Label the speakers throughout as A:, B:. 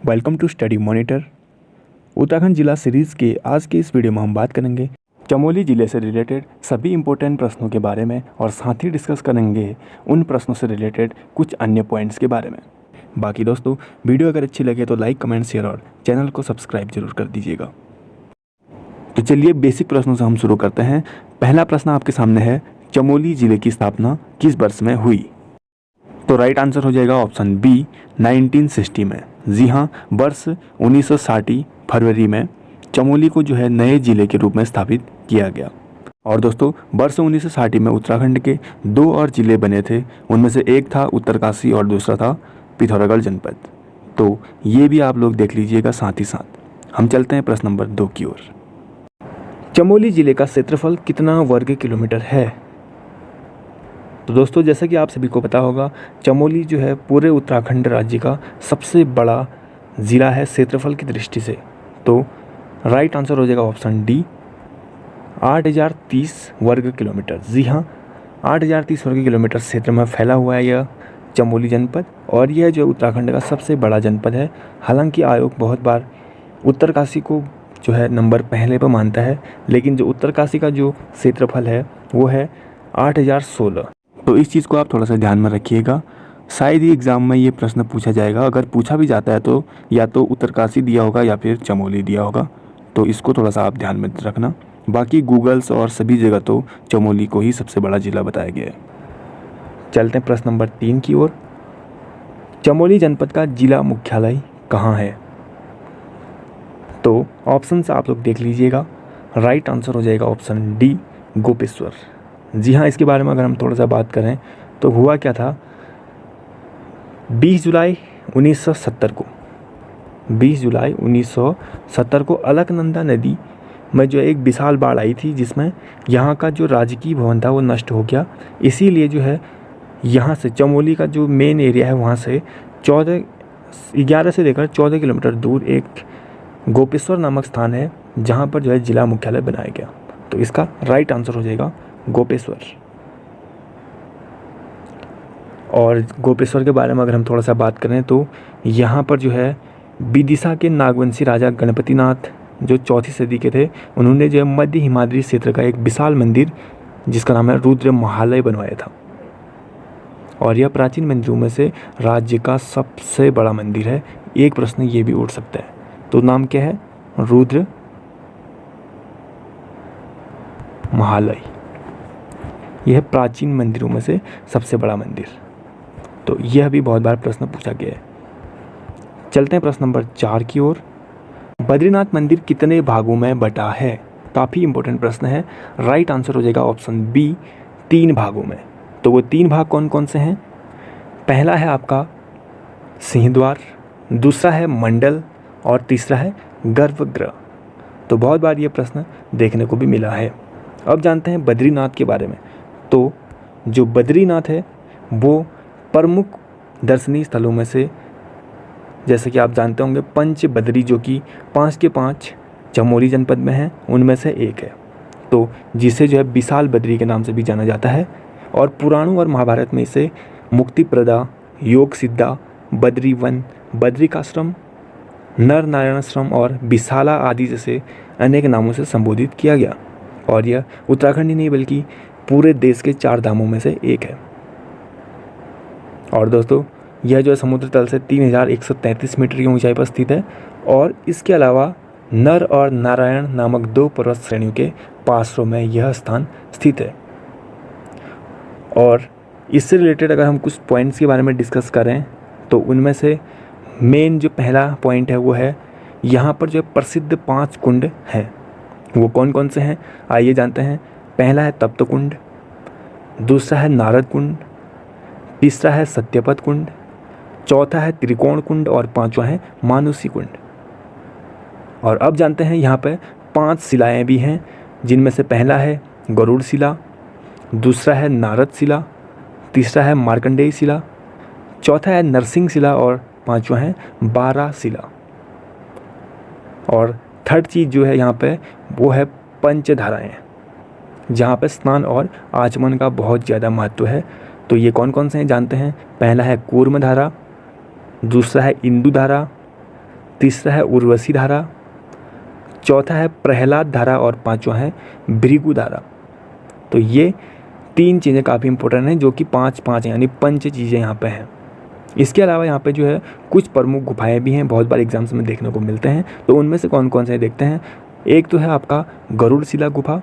A: Welcome to study monitor. Uttarakhand जिला series के आज के इस वीडियो में हम बात करेंगे चमोली ज़िले से रिलेटेड सभी इम्पोर्टेंट प्रश्नों के बारे में और साथ ही डिस्कस करेंगे उन प्रश्नों से रिलेटेड कुछ अन्य पॉइंट्स के बारे में। बाकी दोस्तों, वीडियो अगर अच्छी लगे तो लाइक, कमेंट, शेयर और चैनल को सब्सक्राइब जरूर कर दीजिएगा। तो चलिए बेसिक प्रश्नों से हम शुरू करते हैं। पहला प्रश्न आपके सामने है, चमोली ज़िले की स्थापना किस वर्ष में हुई? तो राइट आंसर हो जाएगा ऑप्शन बी 1960 में। जी हाँ, वर्ष 1960 फरवरी में चमोली को जो है नए ज़िले के रूप में स्थापित किया गया। और दोस्तों, वर्ष 1960 में उत्तराखंड के 2 और ज़िले बने थे। उनमें से एक था उत्तरकाशी और दूसरा था पिथौरागढ़ जनपद। तो ये भी आप लोग देख लीजिएगा साथ ही साथ। हम चलते हैं प्रश्न नंबर 2 की ओर। चमोली ज़िले का क्षेत्रफल कितना वर्ग किलोमीटर है? तो दोस्तों, जैसा कि आप सभी को पता होगा, चमोली जो है पूरे उत्तराखंड राज्य का सबसे बड़ा ज़िला है क्षेत्रफल की दृष्टि से। तो राइट आंसर हो जाएगा ऑप्शन डी 8030 वर्ग किलोमीटर। जी हाँ, 8030 वर्ग किलोमीटर क्षेत्र में फैला हुआ है यह चमोली जनपद, और यह जो उत्तराखंड का सबसे बड़ा जनपद है। हालांकि आयोग बहुत बार उत्तरकाशी को जो है नंबर पहले पर मानता है, लेकिन जो उत्तरकाशी का जो क्षेत्रफल है वो है 8016। तो इस चीज़ को आप थोड़ा सा ध्यान में रखिएगा। शायद ही एग्ज़ाम में ये प्रश्न पूछा जाएगा। अगर पूछा भी जाता है तो या तो उत्तरकाशी दिया होगा या फिर चमोली दिया होगा। तो इसको थोड़ा सा आप ध्यान में रखना। बाकी गूगल्स और सभी जगह तो चमोली को ही सबसे बड़ा ज़िला बताया गया है। चलते हैं प्रश्न नंबर 3 की ओर। चमोली जनपद का जिला मुख्यालय कहाँ है? तो ऑप्शन से आप लोग देख लीजिएगा। राइट आंसर हो जाएगा ऑप्शन डी गोपेश्वर। जी हाँ, इसके बारे में अगर हम थोड़ा सा बात करें तो हुआ क्या था, 20 जुलाई 1970 को अलकनंदा नदी में जो एक विशाल बाढ़ आई थी, जिसमें यहाँ का जो राजकीय भवन था वो नष्ट हो गया। इसीलिए जो है यहाँ से चमोली का जो मेन एरिया है वहाँ से 11 से लेकर 14 किलोमीटर दूर एक गोपेश्वर नामक स्थान है, जहाँ पर जो है जिला मुख्यालय बनाया गया। तो इसका राइट आंसर हो जाएगा गोपेश्वर। और गोपेश्वर के बारे में अगर हम थोड़ा सा बात करें तो यहाँ पर जो है विदिशा के नागवंशी राजा गणपतिनाथ जो 4वीं सदी के थे, उन्होंने जो है मध्य हिमाद्री क्षेत्र का एक विशाल मंदिर जिसका नाम है रुद्र महालय बनवाया था। और यह प्राचीन मंदिरों में से राज्य का सबसे बड़ा मंदिर है। एक प्रश्न ये भी उठ सकता है, तो नाम क्या है? रुद्र महालय। यह प्राचीन मंदिरों में से सबसे बड़ा मंदिर। तो यह भी बहुत बार प्रश्न पूछा गया है। चलते हैं प्रश्न नंबर 4 की ओर। बद्रीनाथ मंदिर कितने भागों में बटा है? काफ़ी इंपॉर्टेंट प्रश्न है। राइट आंसर हो जाएगा ऑप्शन बी 3 भागों में। तो वो 3 भाग कौन कौन से हैं? पहला है आपका सिंहद्वार, दूसरा है मंडल और तीसरा है गर्भगृह। तो बहुत बार ये प्रश्न देखने को भी मिला है। अब जानते हैं बद्रीनाथ के बारे में। तो जो बद्रीनाथ है वो प्रमुख दर्शनीय स्थलों में से, जैसे कि आप जानते होंगे, पंच बद्री जो कि 5 के 5 चमोली जनपद में हैं, उनमें से एक है। तो जिसे जो है विशाल बद्री के नाम से भी जाना जाता है। और पुराणों और महाभारत में इसे मुक्तिप्रदा, योग सिद्धा, बद्री वन, बद्रिकाश्रम, नर नारायणाश्रम और विशाला आदि जैसे अनेक नामों से संबोधित किया गया। और यह उत्तराखंड ही नहीं बल्कि पूरे देश के 4 धामों में से एक है। और दोस्तों, यह जो है समुद्र तल से 3133 मीटर की ऊंचाई पर स्थित है। और इसके अलावा नर और नारायण नामक 2 पर्वत श्रेणियों के पार्श्व में यह स्थान स्थित है। और इससे रिलेटेड अगर हम कुछ पॉइंट्स के बारे में डिस्कस करें तो उनमें से मेन जो पहला पॉइंट है वो है, यहाँ पर जो प्रसिद्ध 5 कुंड हैं। वो कौन कौन से हैं आइए जानते हैं। पहला है तप्त कुंड, दूसरा है नारद कुंड, तीसरा है सत्यपथ कुंड, चौथा है त्रिकोण कुंड और 5वां है मानुषी कुंड। और अब जानते हैं यहाँ पे 5 शिलाएँ भी हैं, जिनमें से पहला है गरुड़ शिला, दूसरा है नारद शिला, तीसरा है मार्कंडेय शिला, चौथा है नरसिंह शिला और 5वां है बारा शिला। और थर्ड चीज़ जो है यहाँ पे वो है पंचधाराएँ, जहाँ पे स्नान और आचमन का बहुत ज़्यादा महत्व है। तो ये कौन कौन से हैं जानते हैं। पहला है कूर्म धारा, दूसरा है इंदु धारा, तीसरा है उर्वशी धारा, चौथा है प्रहलाद धारा और पांचवा है भृगु धारा। तो ये 3 चीज़ें काफ़ी इंपॉर्टेंट हैं जो कि 5 यानी पंच चीज़ें यहाँ पे हैं। इसके अलावा यहाँ पे जो है कुछ प्रमुख गुफाएं भी हैं, बहुत बार एग्जाम्स में देखने को मिलते हैं। तो उनमें से कौन कौन से देखते हैं। एक तो है आपका गरुड़ शिला गुफा,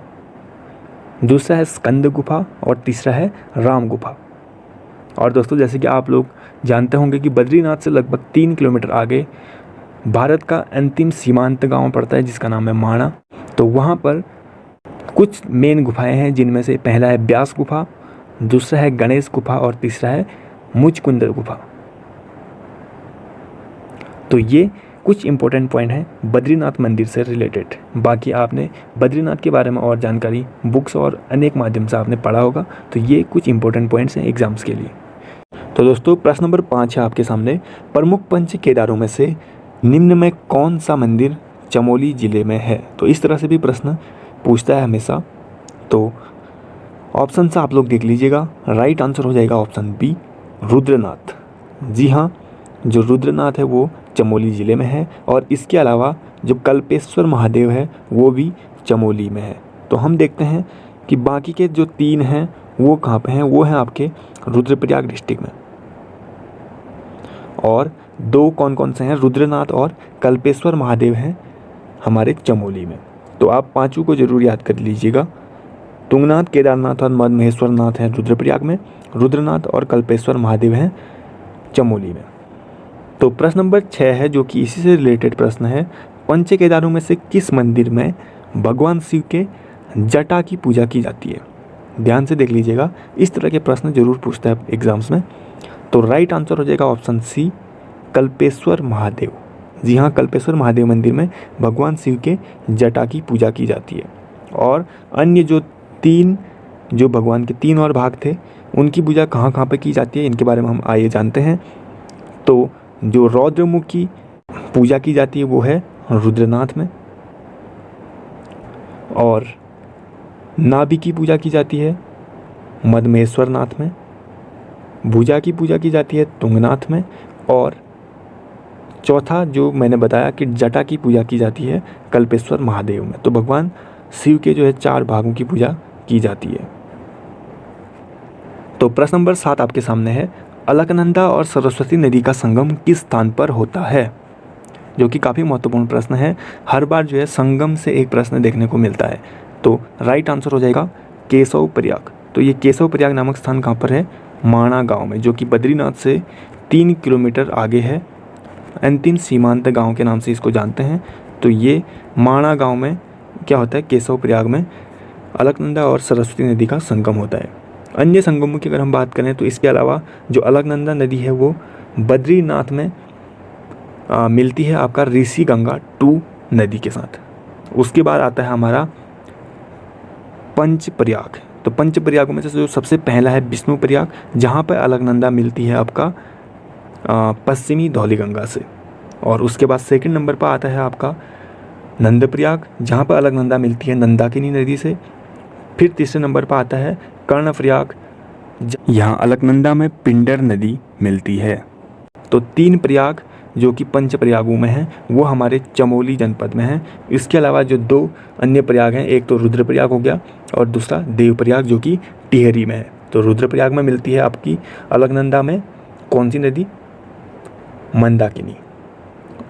A: दूसरा है स्कंद गुफा और तीसरा है राम गुफा। और दोस्तों जैसे कि आप लोग जानते होंगे कि बद्रीनाथ से लगभग 3 किलोमीटर आगे भारत का अंतिम सीमांत गांव पड़ता है जिसका नाम है माणा। तो वहाँ पर कुछ मेन गुफाएं हैं जिनमें से पहला है व्यास गुफा, दूसरा है गणेश गुफा और तीसरा है मुचकुंदर गुफा। तो ये कुछ इंपॉर्टेंट पॉइंट हैं बद्रीनाथ मंदिर से रिलेटेड। बाकी आपने बद्रीनाथ के बारे में और जानकारी बुक्स और अनेक माध्यम से आपने पढ़ा होगा। तो ये कुछ इंपॉर्टेंट पॉइंट्स हैं एग्जाम्स के लिए। तो दोस्तों प्रश्न नंबर 5 है आपके सामने, प्रमुख पंच केदारों में से निम्न में कौन सा मंदिर चमोली जिले में है। तो इस तरह से भी प्रश्न पूछता है हमेशा। तो ऑप्शन से आप लोग देख लीजिएगा, राइट आंसर हो जाएगा ऑप्शन बी रुद्रनाथ। जी हाँ, जो रुद्रनाथ है वो चमोली ज़िले में है और इसके अलावा जो कल्पेश्वर महादेव है वो भी चमोली में है। तो हम देखते हैं कि बाकी के जो 3 हैं वो कहाँ पे हैं। वो हैं आपके रुद्रप्रयाग डिस्ट्रिक्ट में, और 2 कौन कौन से हैं, रुद्रनाथ और कल्पेश्वर महादेव हैं हमारे चमोली में। तो आप 5 को जरूर याद कर लीजिएगा। तुंगनाथ, केदारनाथ और महेश्वरनाथ हैं रुद्रप्रयाग में, रुद्रनाथ और कल्पेश्वर महादेव हैं चमोली में। तो प्रश्न नंबर 6 है जो कि इसी से रिलेटेड प्रश्न है, पंच केदारों में से किस मंदिर में भगवान शिव के जटा की पूजा की जाती है। ध्यान से देख लीजिएगा, इस तरह के प्रश्न जरूर पूछता है एग्जाम्स में। तो राइट आंसर हो जाएगा ऑप्शन सी कल्पेश्वर महादेव। जी हाँ, कल्पेश्वर महादेव मंदिर में भगवान शिव के जटा की पूजा की जाती है। और अन्य जो 3 जो भगवान के 3 और भाग थे उनकी पूजा कहाँ कहाँ पे की जाती है, इनके बारे में हम आइए जानते हैं। तो जो रौद्रमुख की पूजा की जाती है वो है रुद्रनाथ में, और नाभि की पूजा की जाती है मदमेश्वर नाथ में, भुजा की पूजा की जाती है तुंगनाथ में, और चौथा जो मैंने बताया कि जटा की पूजा की जाती है कल्पेश्वर महादेव में। तो भगवान शिव के जो है 4 भागों की पूजा की जाती है। तो प्रश्न नंबर 7 आपके सामने है, अलकनंदा और सरस्वती नदी का संगम किस स्थान पर होता है, जो कि काफ़ी महत्वपूर्ण प्रश्न है। हर बार जो है संगम से एक प्रश्न देखने को मिलता है। तो राइट आंसर हो जाएगा केशव प्रयाग। तो ये केशव प्रयाग नामक स्थान कहाँ पर है, माणा गांव में, जो कि बद्रीनाथ से 3 किलोमीटर आगे है। अंतिम सीमांत गांव के नाम से इसको जानते हैं। तो ये माणा गांव में क्या होता है, केशव प्रयाग में अलकनंदा और सरस्वती नदी का संगम होता है। अन्य संगमों की अगर हम बात करें तो इसके अलावा जो अलकनंदा नदी है वो बद्रीनाथ में मिलती है आपका ऋषि गंगा 2 नदी के साथ। उसके बाद आता है हमारा पंच प्रयाग। तो पंच प्रयागों में से जो सबसे पहला है विष्णु प्रयाग, जहाँ पर अलकनंदा मिलती है आपका पश्चिमी धौलीगंगा से। और उसके बाद सेकंड नंबर पर आता है आपका नंद प्रयाग, जहाँ पर अलकनंदा मिलती है नंदाकिनी नदी से। फिर तीसरे नंबर पर आता है कर्ण प्रयाग, यहाँ अलकनंदा में पिंडर नदी मिलती है। तो 3 प्रयाग जो कि पंच प्रयागों में हैं वो हमारे चमोली जनपद में हैं। इसके अलावा जो 2 अन्य प्रयाग हैं, एक तो रुद्रप्रयाग हो गया और दूसरा देवप्रयाग जो कि टिहरी में है। तो रुद्रप्रयाग में मिलती है आपकी अलकनंदा में कौन सी नदी, मंदाकिनी,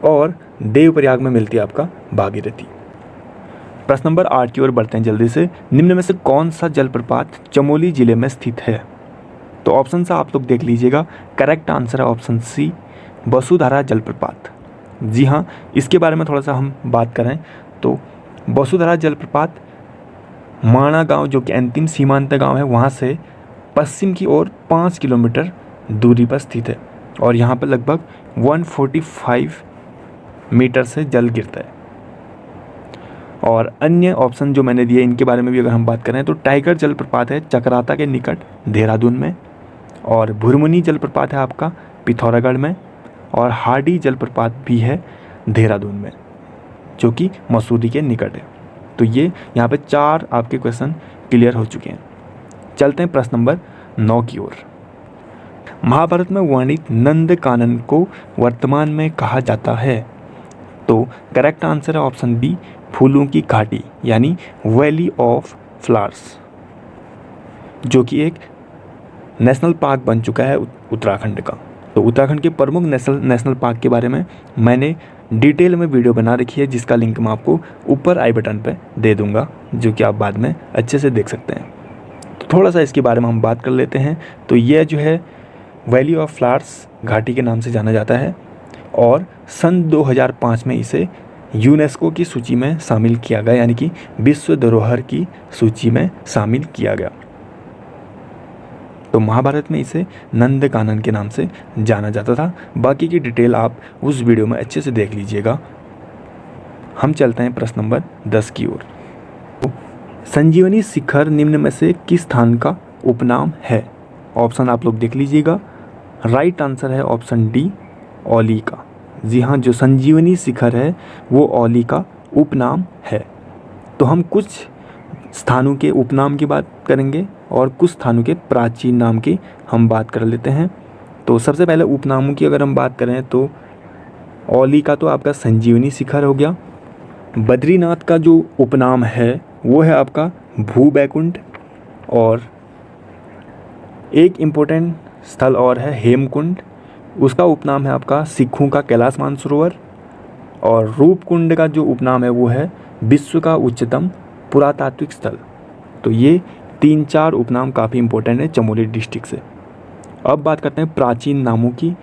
A: और देवप्रयाग में मिलती है आपका भागीरथी। प्रश्न नंबर 8 की ओर बढ़ते हैं जल्दी से। निम्न में से कौन सा जलप्रपात चमोली जिले में स्थित है। तो ऑप्शन से आप लोग देख लीजिएगा, करेक्ट आंसर है ऑप्शन सी वसुधारा जलप्रपात। जी हाँ, इसके बारे में थोड़ा सा हम बात करें तो वसुधारा जलप्रपात माणा गांव जो कि अंतिम सीमांत गांव है वहाँ से पश्चिम की ओर 5 किलोमीटर दूरी पर स्थित है, और यहाँ पर लगभग 145 मीटर से जल गिरता है। और अन्य ऑप्शन जो मैंने दिए इनके बारे में भी अगर हम बात करें तो टाइगर जलप्रपात है चकराता के निकट देहरादून में, और भुरमुनी जलप्रपात है आपका पिथौरागढ़ में, और हार्डी जलप्रपात भी है देहरादून में जो कि मसूरी के निकट है। तो ये यहाँ पे 4 आपके क्वेश्चन क्लियर हो चुके हैं। चलते हैं प्रश्न नंबर 9 की ओर। महाभारत में वर्णित नंद कानन को वर्तमान में कहा जाता है। तो करेक्ट आंसर है ऑप्शन बी, फूलों की घाटी यानी वैली ऑफ फ्लावर्स, जो कि एक नेशनल पार्क बन चुका है उत्तराखंड का। तो उत्तराखंड के प्रमुख नेशनल पार्क के बारे में मैंने डिटेल में वीडियो बना रखी है, जिसका लिंक मैं आपको ऊपर आई बटन पे दे दूंगा, जो कि आप बाद में अच्छे से देख सकते हैं। तो थोड़ा सा इसके बारे में हम बात कर लेते हैं। तो यह जो है वैली ऑफ फ्लावर्स घाटी के नाम से जाना जाता है और सन 2005 में इसे यूनेस्को की सूची में शामिल किया गया, यानी कि विश्व धरोहर की सूची में शामिल किया गया। तो महाभारत में इसे नंदकानन के नाम से जाना जाता था। बाकी की डिटेल आप उस वीडियो में अच्छे से देख लीजिएगा। हम चलते हैं प्रश्न नंबर 10 की ओर। संजीवनी शिखर निम्न में से किस स्थान का उपनाम है? ऑप्शन आप लोग देख लीजिएगा। राइट आंसर है ऑप्शन डी, औली का। जी हाँ, जो संजीवनी शिखर है वो औली का उपनाम है। तो हम कुछ स्थानों के उपनाम की बात करेंगे और कुछ स्थानों के प्राचीन नाम की हम बात कर लेते हैं। तो सबसे पहले उपनामों की अगर हम बात करें तो औली का तो आपका संजीवनी शिखर हो गया। बद्रीनाथ का जो उपनाम है वो है आपका भू बैकुंठ, और एक इम्पोर्टेंट स्थल और है हेमकुंड, उसका उपनाम है आपका सिखों का कैलाश मानसरोवर। और रूपकुंड का जो उपनाम है वो है विश्व का उच्चतम पुरातात्विक स्थल। तो ये 3-4 उपनाम काफ़ी इंपॉर्टेंट है चमोली डिस्ट्रिक्ट से। अब बात करते हैं प्राचीन नामों की।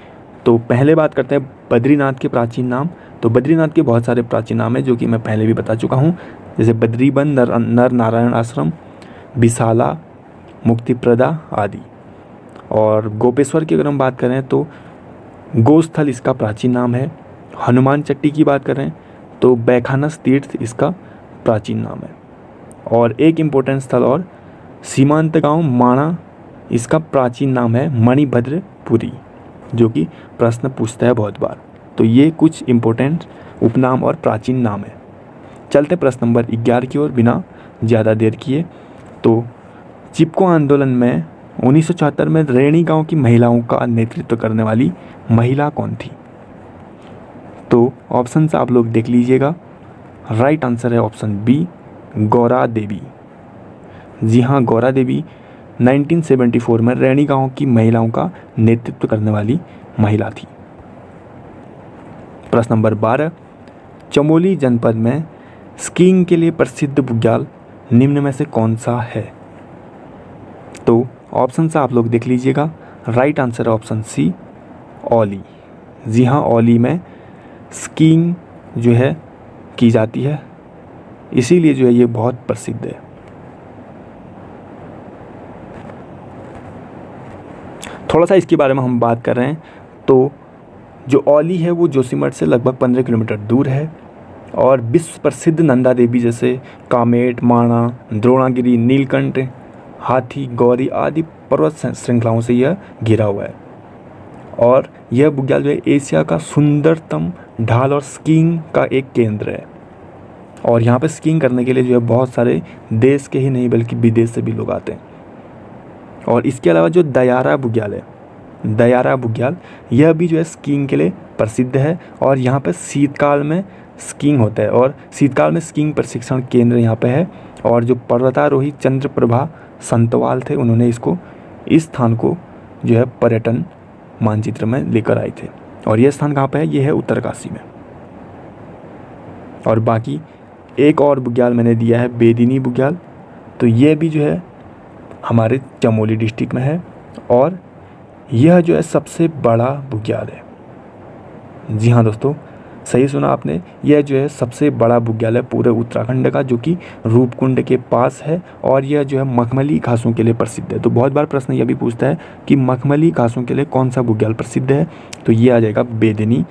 A: तो पहले बात करते हैं बद्रीनाथ के प्राचीन नाम। तो बद्रीनाथ के बहुत सारे प्राचीन नाम हैं जो कि मैं पहले भी बता चुका हूँ, जैसे बद्रीबन, नर नारायण आश्रम, विशाला, मुक्तिप्रदा आदि। और गोपेश्वर की अगर हम बात करें तो गोस्थल इसका प्राचीन नाम है। हनुमान चट्टी की बात करें तो बैखानस तीर्थ इसका प्राचीन नाम है। और एक इम्पोर्टेंट स्थल और सीमांत गांव माणा, इसका प्राचीन नाम है मणिभद्रपुरी, जो कि प्रश्न पूछता है बहुत बार। तो ये कुछ इम्पोर्टेंट उपनाम और प्राचीन नाम है। चलते प्रश्न नंबर 11 की ओर बिना ज़्यादा देर किए। तो चिपको आंदोलन में 1974 में रैणी गांव की महिलाओं का नेतृत्व करने वाली महिला कौन थी? तो ऑप्शन आप लोग देख लीजिएगा। राइट आंसर है ऑप्शन बी, गौरा देवी। जी हाँ, गौरा देवी 1974 में रैणी गांव की महिलाओं का नेतृत्व करने वाली महिला थी। प्रश्न नंबर 12, चमोली जनपद में स्कीइंग के लिए प्रसिद्ध बुग्याल निम्न में से कौन सा है? तो ऑप्शन से आप लोग देख लीजिएगा। राइट आंसर है ऑप्शन सी, औली। जी हाँ, औली में स्कीइंग जो है की जाती है, इसीलिए जो है ये बहुत प्रसिद्ध है। थोड़ा सा इसके बारे में हम बात कर रहे हैं। तो जो औली है वो जोशीमठ से लगभग 15 किलोमीटर दूर है और विश्व प्रसिद्ध नंदा देवी जैसे कामेट, माणा, द्रोणागिरी, नीलकंठ, हाथी, गौरी आदि पर्वत श्रृंखलाओं से यह घिरा हुआ है। और यह बुग्याल जो है एशिया का सुंदरतम ढाल और स्कीइंग का एक केंद्र है। और यहाँ पे स्कीइंग करने के लिए जो है बहुत सारे देश के ही नहीं बल्कि विदेश से भी लोग आते हैं। और इसके अलावा जो दयारा बुग्याल है, दयारा बुग्याल, यह भी जो है स्कीइंग के लिए प्रसिद्ध है। और यहाँ पे शीतकाल में स्कीइंग होता है और शीतकाल में स्कीइंग प्रशिक्षण केंद्र यहाँ पे है। और जो पर्वतारोही चंद्रप्रभा संतवाल थे, उन्होंने इस स्थान को जो है पर्यटन मानचित्र में लेकर आए थे। और यह स्थान कहाँ पे है? ये है उत्तरकाशी में। और बाकी एक और बुग्याल मैंने दिया है बेदिनी बुग्याल, तो ये भी जो है हमारे चमोली डिस्ट्रिक्ट में है और यह जो है सबसे बड़ा बुग्याल है। जी हाँ दोस्तों, सही सुना आपने, यह जो है सबसे बड़ा बुग्याल है पूरे उत्तराखंड का, जो कि रूपकुंड के पास है। और यह जो है मखमली घासों के लिए प्रसिद्ध है। तो बहुत बार प्रश्न यह भी पूछता है कि मखमली घासों के लिए कौन सा बुग्याल प्रसिद्ध है, तो ये आ जाएगा बेदिनी।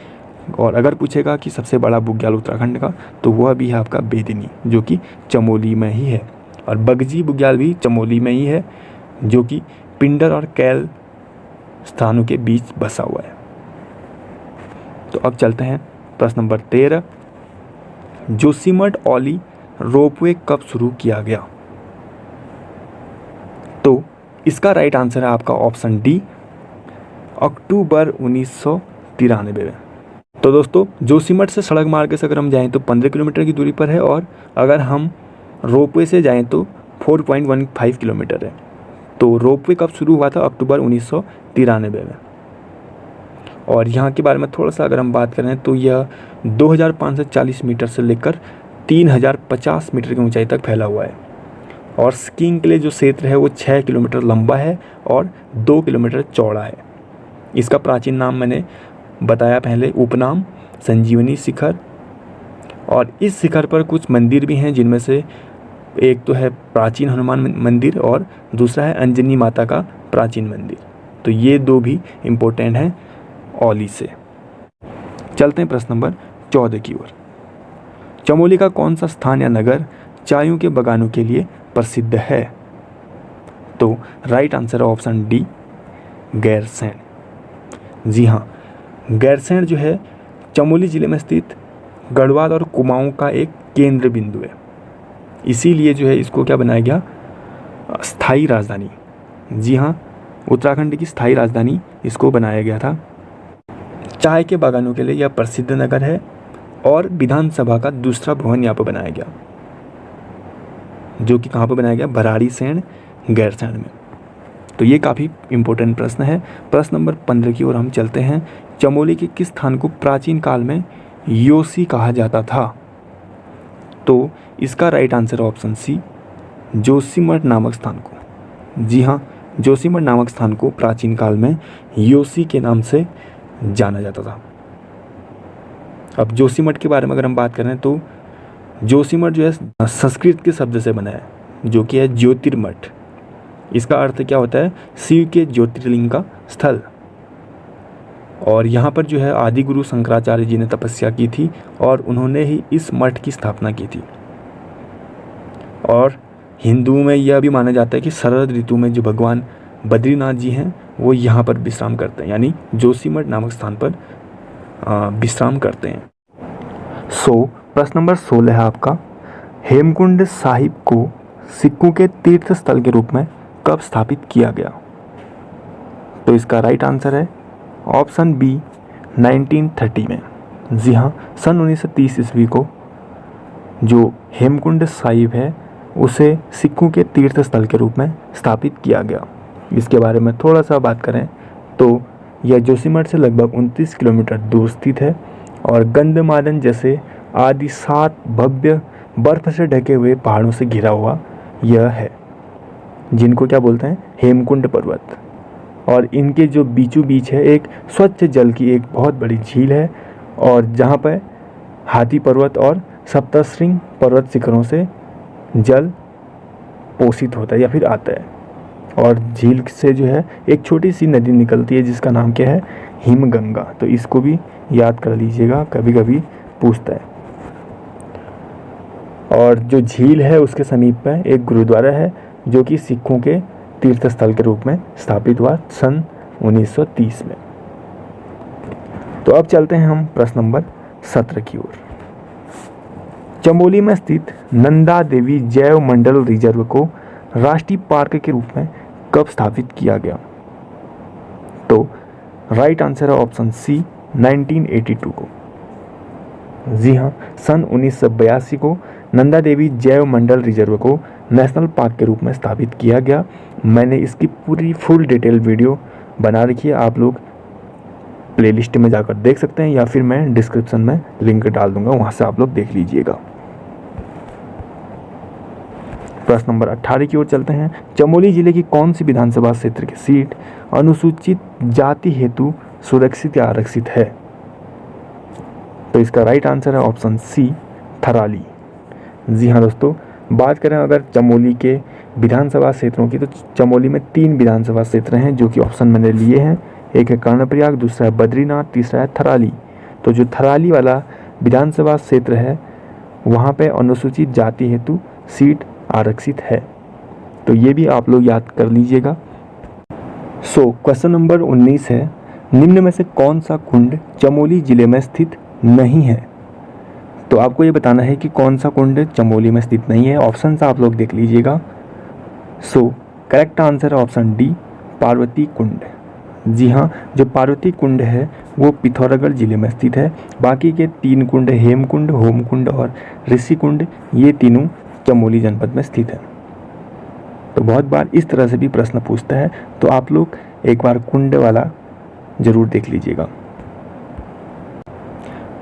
A: और अगर पूछेगा कि सबसे बड़ा बुग्याल उत्तराखंड का, तो वह भी है आपका बेदिनी, जो कि चमोली में ही है। और बगजी बुग्याल भी चमोली में ही है, जो कि पिंडर और कैल स्थानों के बीच बसा हुआ है। तो अब चलते हैं प्रश्न नंबर 13, जोशीमठ औली रोपवे कब शुरू किया गया? तो इसका राइट आंसर है आपका ऑप्शन डी, अक्टूबर 1993 में। तो दोस्तों जोशीमठ से सड़क मार्ग से अगर हम जाएं तो 15 किलोमीटर की दूरी पर है, और अगर हम रोपवे से जाएं तो 4.15 किलोमीटर है। तो रोपवे कब शुरू हुआ था? अक्टूबर 1993 में। और यहाँ के बारे में थोड़ा सा अगर हम बात करें तो यह 2540 मीटर से लेकर 3050 मीटर की ऊंचाई तक फैला हुआ है। और स्कीइंग के लिए जो क्षेत्र है वो 6 किलोमीटर लंबा है और 2 किलोमीटर चौड़ा है। इसका प्राचीन नाम मैंने बताया पहले, उपनाम संजीवनी शिखर। और इस शिखर पर कुछ मंदिर भी हैं, जिनमें से एक तो है प्राचीन हनुमान मंदिर और दूसरा है अंजनी माता का प्राचीन मंदिर। तो ये दो भी इम्पोर्टेंट हैं औली से। चलते हैं प्रश्न नंबर 14 की ओर। चमोली का कौन सा स्थान या नगर चायों के बागानों के लिए प्रसिद्ध है? तो राइट आंसर है ऑप्शन डी, गैरसैंण। जी हाँ, गैरसैंण जो है चमोली ज़िले में स्थित गढ़वाल और कुमाऊं का एक केंद्र बिंदु है। इसीलिए जो है इसको क्या बनाया गया? स्थायी राजधानी। जी हाँ, उत्तराखंड की स्थायी राजधानी इसको बनाया गया था। चाय के बागानों के लिए यह प्रसिद्ध नगर है और विधानसभा का दूसरा भवन यहाँ पर बनाया गया, जो कि कहाँ पर बनाया गया? भराड़ीसैंण, गैरसैंण में। तो ये काफ़ी इम्पोर्टेंट प्रश्न है। प्रश्न नंबर 15 की ओर हम चलते हैं। चमोली के किस स्थान को प्राचीन काल में योशी कहा जाता था? तो इसका right answer option C, Joshimath नामक स्थान को। जी हाँ, जोशीमठ नामक स्थान को प्राचीन काल में योशी के नाम से जाना जाता था। अब जोशीमठ के बारे में अगर हम बात करें तो जोशीमठ जो है संस्कृत के शब्द से बना है, जो कि है ज्योतिर्मठ। इसका अर्थ क्या होता है? शिव के ज्योतिर्लिंग का स्थल। और यहाँ पर जो है आदि गुरु शंकराचार्य जी ने तपस्या की थी और उन्होंने ही इस मठ की स्थापना की थी। और हिंदुओं में यह भी माना जाता है कि शरद ऋतु में जो भगवान बद्रीनाथ जी हैं वो यहाँ पर विश्राम करते हैं, यानी जोशीमठ नामक स्थान पर विश्राम करते हैं। प्रश्न नंबर 16 है आपका, हेमकुंड साहिब को सिखों के तीर्थ स्थल के रूप में कब स्थापित किया गया? तो इसका राइट आंसर है ऑप्शन बी, 1930 में। जी हाँ, सन 1930 ईस्वी को जो हेमकुंड साहिब है उसे सिखों के तीर्थ स्थल के रूप में स्थापित किया गया। इसके बारे में थोड़ा सा बात करें तो यह जोशीमठ से लगभग 29 किलोमीटर दूर स्थित है और गंधमादन जैसे आदि 7 भव्य बर्फ से ढके हुए पहाड़ों से घिरा हुआ यह है, जिनको क्या बोलते हैं? हेमकुंड पर्वत। और इनके जो बीचों बीच है एक स्वच्छ जल की एक बहुत बड़ी झील है, और जहाँ पर हाथी पर्वत और सप्तशृंग पर्वत शिखरों से जल पोषित होता है या फिर आता है। और झील से जो है एक छोटी सी नदी निकलती है जिसका नाम क्या है? हिमगंगा। तो इसको भी याद कर लीजिएगा, कभी कभी पूछता है। और जो झील है उसके समीप पर एक गुरुद्वारा है जो कि सिखों के तीर्थ स्थल के रूप में स्थापित हुआ सन 1930 में। तो अब चलते हैं हम प्रश्न नंबर 17 की ओर। चमोली में स्थित नंदा देवी जैव मंडल रिजर्व को राष्ट्रीय पार्क के रूप में कब स्थापित किया गया? तो राइट आंसर है ऑप्शन सी, 1982 को। जी हाँ, सन 1982 को नंदा देवी जैव मंडल रिजर्व को नेशनल पार्क के रूप में स्थापित किया गया। मैंने इसकी पूरी फुल डिटेल वीडियो बना रखी है, आप लोग प्लेलिस्ट में जाकर देख सकते हैं या फिर मैं डिस्क्रिप्शन में लिंक डाल दूंगा, वहाँ से आप लोग देख लीजिएगा। प्रश्न नंबर 18 की ओर चलते हैं। चमोली जिले की कौन सी विधानसभा क्षेत्र की सीट अनुसूचित जाति हेतु सुरक्षित या आरक्षित है? तो इसका राइट आंसर है ऑप्शन सी, थराली। जी हाँ दोस्तों, बात करें अगर चमोली के विधानसभा क्षेत्रों की, तो चमोली में 3 विधानसभा क्षेत्र हैं जो कि ऑप्शन मैंने लिए हैं। एक है कर्णप्रयाग, दूसरा है बद्रीनाथ, तीसरा है थराली। तो जो थराली वाला विधानसभा क्षेत्र है वहाँ पे अनुसूचित जाति हेतु सीट आरक्षित है, तो ये भी आप लोग याद कर लीजिएगा। क्वेश्चन नंबर 19 है, निम्न में से कौन सा कुंड चमोली जिले में स्थित नहीं है? तो आपको ये बताना है कि कौन सा कुंड चमोली में स्थित नहीं है। ऑप्शन आप लोग देख लीजिएगा। करेक्ट आंसर है ऑप्शन डी, पार्वती कुंड। जी हाँ, जो पार्वती कुंड है वो पिथौरागढ़ जिले में स्थित है। बाकी के 3 कुंड, हेमकुंड, होमकुंड और ऋषि कुंड, ये तीनों चमोली जनपद में स्थित है। तो बहुत बार इस तरह से भी प्रश्न पूछता है, तो आप लोग एक बार कुंड वाला जरूर देख लीजिएगा।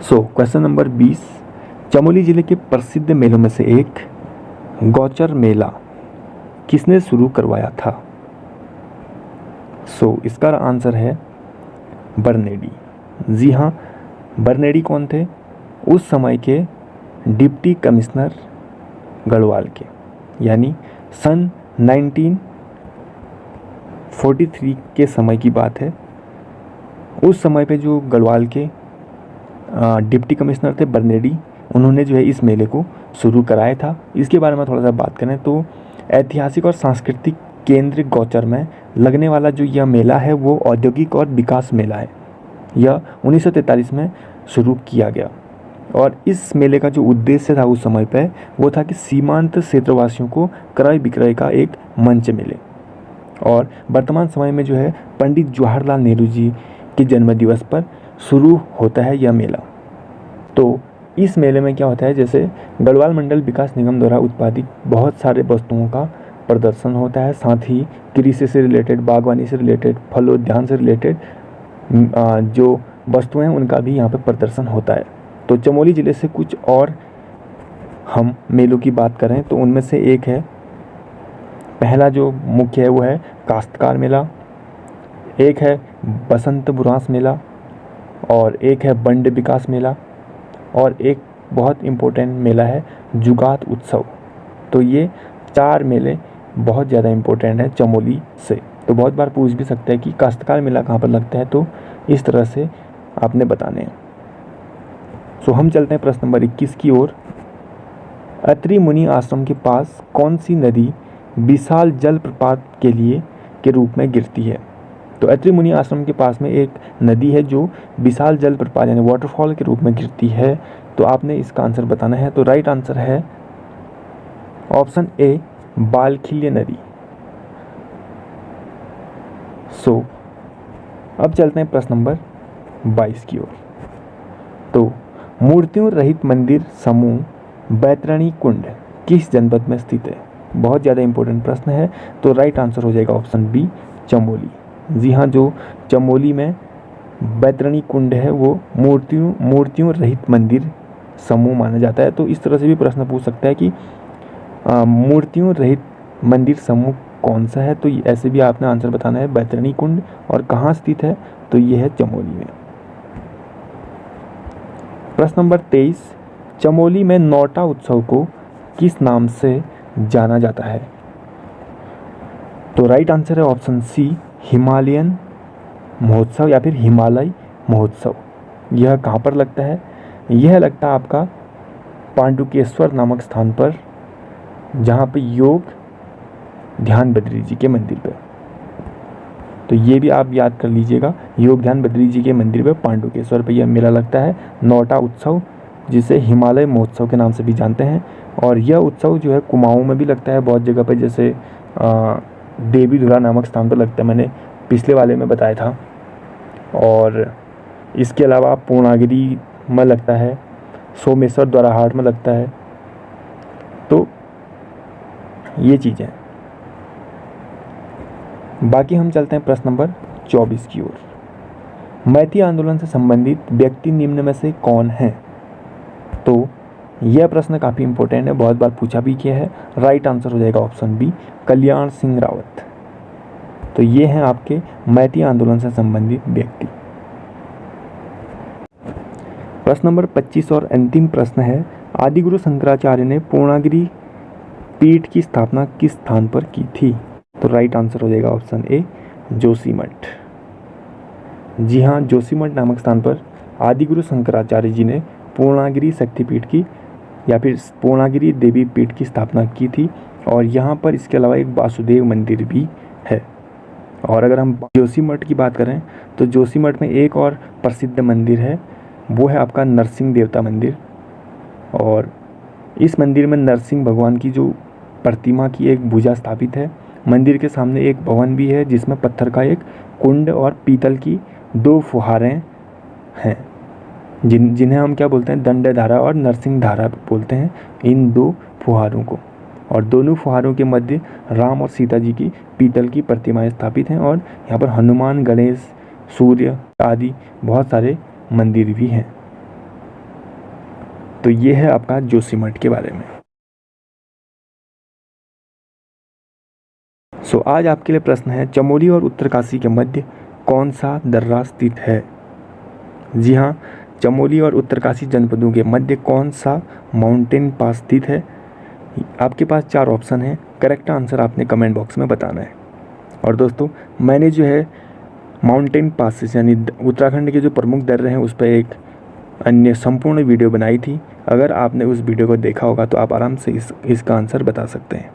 A: क्वेश्चन नंबर 20, चमोली जिले के प्रसिद्ध मेलों में से एक गौचर मेला किसने शुरू करवाया था? इसका आंसर है बरनेडी। जी हाँ, बरनेडी कौन थे? उस समय के डिप्टी कमिश्नर गढ़वाल के, यानी सन 1943 के समय की बात है। उस समय पे जो गढ़वाल के डिप्टी कमिश्नर थे बरनेडी, उन्होंने जो है इस मेले को शुरू कराया था। इसके बारे में थोड़ा सा बात करें तो ऐतिहासिक और सांस्कृतिक केंद्र गौचर में लगने वाला जो यह मेला है वो औद्योगिक और विकास मेला है। यह 1943 में शुरू किया गया और इस मेले का जो उद्देश्य था उस समय पे वो था कि सीमांत क्षेत्रवासियों को क्रय विक्रय का एक मंच मिले। और वर्तमान समय में जो है पंडित जवाहरलाल नेहरू जी के जन्म दिवस पर शुरू होता है यह मेला। तो इस मेले में क्या होता है, जैसे गढ़वाल मंडल विकास निगम द्वारा उत्पादित बहुत सारे वस्तुओं का प्रदर्शन होता है, साथ ही कृषि से रिलेटेड, बागवानी से रिलेटेड, फलोद्यान से रिलेटेड जो वस्तुएं हैं उनका भी यहाँ पर प्रदर्शन होता है। तो चमोली ज़िले से कुछ और हम मेलों की बात करें तो उनमें से एक है, पहला जो मुख्य है वो है काश्तकार मेला, एक है बसंत बुरांस मेला, और एक है बंड विकास मेला, और एक बहुत इम्पोर्टेंट मेला है जुगात उत्सव। तो ये 4 मेले बहुत ज़्यादा इम्पोर्टेंट है चमोली से। तो बहुत बार पूछ भी सकते हैं कि काश्तकार मेला कहाँ पर लगता है, तो इस तरह से आपने बताने हैं। हम चलते हैं प्रश्न नंबर 21 की ओर। अत्रि मुनि आश्रम के पास कौन सी नदी विशाल जलप्रपात के रूप में गिरती है? तो अत्रि मुनि आश्रम के पास में एक नदी है जो विशाल जलप्रपात यानी वाटरफॉल के रूप में गिरती है। तो आपने इसका आंसर बताना है। तो राइट आंसर है ऑप्शन ए, बालखिल्य नदी। अब चलते हैं प्रश्न नंबर 22 की ओर। तो मूर्तियों रहित मंदिर समूह बैतरणी कुंड किस जनपद में स्थित है? बहुत ज़्यादा इंपॉर्टेंट प्रश्न है। तो राइट आंसर हो जाएगा ऑप्शन बी, चमोली। जी हाँ, जो चमोली में बैतरणी कुंड है वो मूर्तियों रहित मंदिर समूह माना जाता है। तो इस तरह से भी प्रश्न पूछ सकता है कि मूर्तियों रहित मंदिर समूह कौन सा है? तो ऐसे भी आपने आंसर बताना है, बैतरणी कुंड, और कहाँ स्थित है? तो ये है चमोली में। प्रश्न नंबर 23, चमोली में नौटा उत्सव को किस नाम से जाना जाता है? तो राइट आंसर है ऑप्शन सी, हिमालयन महोत्सव या फिर हिमालय महोत्सव। यह कहाँ पर लगता है? यह लगता है आपका पांडुकेश्वर नामक स्थान पर, जहाँ पे योग ध्यान बद्री जी के मंदिर पे। तो ये भी आप याद कर लीजिएगा, योग ध्यान बद्री जी के मंदिर पे पांडुकेश्वर पे यह मेला लगता है, नौटा उत्सव, जिसे हिमालय महोत्सव के नाम से भी जानते हैं। और यह उत्सव जो है कुमाऊं में भी लगता है बहुत जगह पे, जैसे देवीधुरा नामक स्थान पर लगता है, मैंने पिछले वाले में बताया था। और इसके अलावा पूर्णागिरी में लगता है, सोमेश्वर द्वाराहाट में लगता है। तो ये चीज़ें। बाकी हम चलते हैं प्रश्न नंबर 24 की ओर। मैती आंदोलन से संबंधित व्यक्ति निम्न में से कौन है? तो यह प्रश्न काफ़ी इंपॉर्टेंट है, बहुत बार पूछा भी किया है। राइट आंसर हो जाएगा ऑप्शन बी, कल्याण सिंह रावत। तो ये हैं आपके मैती आंदोलन से संबंधित व्यक्ति। प्रश्न नंबर 25 और अंतिम प्रश्न है, आदिगुरु शंकराचार्य ने पूर्णागिरि पीठ की स्थापना किस स्थान पर की थी? तो राइट आंसर हो जाएगा ऑप्शन ए, जोशीमठ। जी हाँ, जोशीमठ नामक स्थान पर आदिगुरु शंकराचार्य जी ने पूर्णागिरि शक्तिपीठ की या फिर पूर्णागिरि देवी पीठ की स्थापना की थी। और यहाँ पर इसके अलावा एक वासुदेव मंदिर भी है। और अगर हम जोशीमठ की बात करें तो जोशीमठ में एक और प्रसिद्ध मंदिर है, वो है आपका नरसिंह देवता मंदिर। और इस मंदिर में नरसिंह भगवान की जो प्रतिमा की एक भुजा स्थापित है, मंदिर के सामने एक भवन भी है जिसमें पत्थर का एक कुंड और पीतल की 2 फुहारें हैं, जिन्हें हम क्या बोलते हैं, दंडधारा और नरसिंह धारा बोलते हैं इन 2 फुहारों को। और दोनों फुहारों के मध्य राम और सीता जी की पीतल की प्रतिमाएं स्थापित हैं और यहाँ पर हनुमान, गणेश, सूर्य आदि बहुत सारे मंदिर भी हैं। तो ये है आपका जोशीमठ के बारे में। सो आज आपके लिए प्रश्न है, चमोली और उत्तरकाशी के मध्य कौन सा दर्रा स्थित है? जी हाँ, चमोली और उत्तरकाशी जनपदों के मध्य कौन सा माउंटेन पास स्थित है? आपके पास 4 ऑप्शन हैं, करेक्ट आंसर आपने कमेंट बॉक्स में बताना है। और दोस्तों, मैंने जो है माउंटेन पासेस यानी उत्तराखंड के जो प्रमुख दर्रे हैं उस पर एक अन्य संपूर्ण वीडियो बनाई थी। अगर आपने उस वीडियो को देखा होगा तो आप आराम से इसका आंसर बता सकते हैं।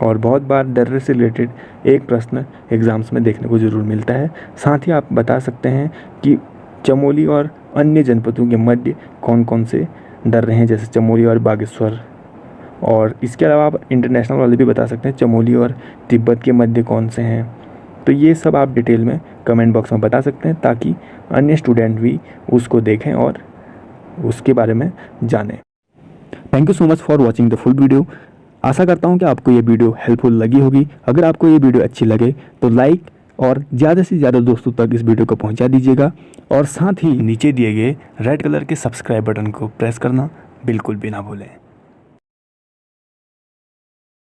A: और बहुत बार दर्रे से रिलेटेड एक प्रश्न एग्ज़ाम्स में देखने को ज़रूर मिलता है। साथ ही आप बता सकते हैं कि चमोली और अन्य जनपदों के मध्य कौन कौन से दर्रे हैं, जैसे चमोली और बागेश्वर। और इसके अलावा आप इंटरनेशनल वाले भी बता सकते हैं, चमोली और तिब्बत के मध्य कौन से हैं। तो ये सब आप डिटेल में कमेंट बॉक्स में बता सकते हैं ताकि अन्य स्टूडेंट भी उसको देखें और उसके बारे में जानें। Thank you so much for watching the full video. आशा करता हूँ कि आपको ये वीडियो हेल्पफुल लगी होगी। अगर आपको ये वीडियो अच्छी लगे तो लाइक और ज़्यादा से ज़्यादा दोस्तों तक इस वीडियो को पहुँचा दीजिएगा। और साथ ही नीचे दिए गए रेड कलर के सब्सक्राइब बटन को प्रेस करना बिल्कुल भी ना भूलें।